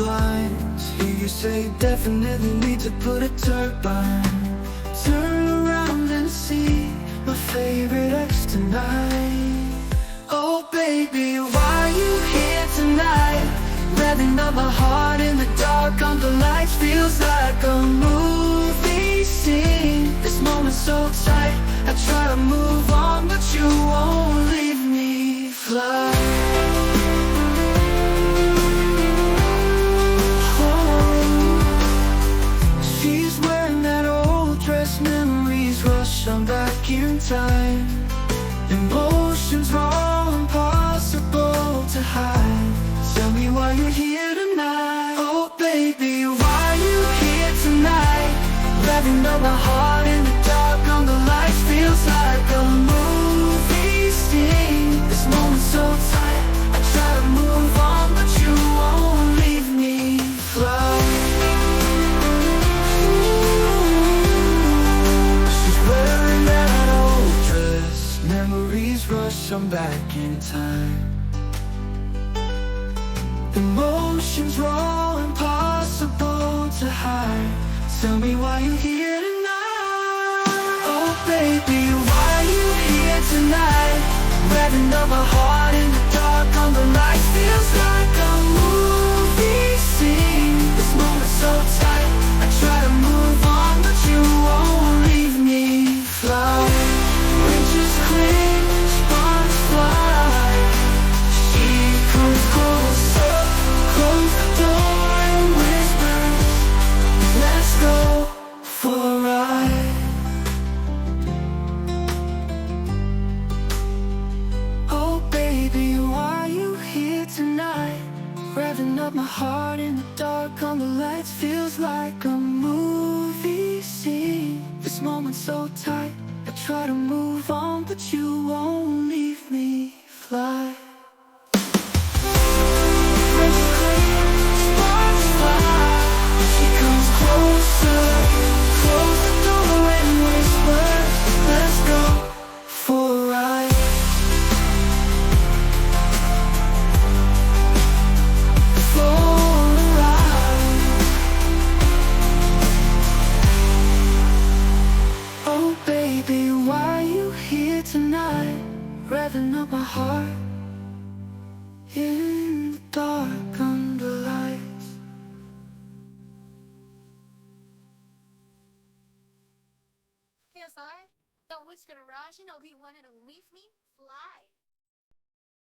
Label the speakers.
Speaker 1: blinds. Hear you say definitely need to put a turbine. Turn around and see my favorite ex tonight. Oh baby, why you here tonight? Revving up my heart in the dark under lights. Feels like a movie scene. This moment's so tight, I try to move on, but you won't leave me fly. Memories rush on back in time. Emotions raw, impossible to hide. Tell me why you're here tonight. Oh baby, why you here tonight? Revving up my heart in the dark under lights. Feels like a movie scene. This moment's so tight, I try to move on, but you won't leave me fly. Memories rush on back in time. Emotions raw, impossible to hide. Tell me why you're here tonight. Oh baby, why you here tonight? Revving up my heart in the dark under lights. Feels like a movie scene. This moment's so tight, I try to move on, but you won't leave me fly. Reaches clean, sparks fly. She comes closer, close the door and whispers, let's go for a ride. Oh baby, why you here tonight? Revving up my heart in the dark on the lights. Feels like a movie scene. This moment's so tight, I try to move on, but you won't leave me fly. Fresh clean, sparks fly. She comes closer, close the door and whispers, let's go for a ride. For a ride. Oh baby, why you here tonight? Revving up my heart in the dark under lights.
Speaker 2: Yes, I. That was gonna rush and I'll be wanting to leave me fly.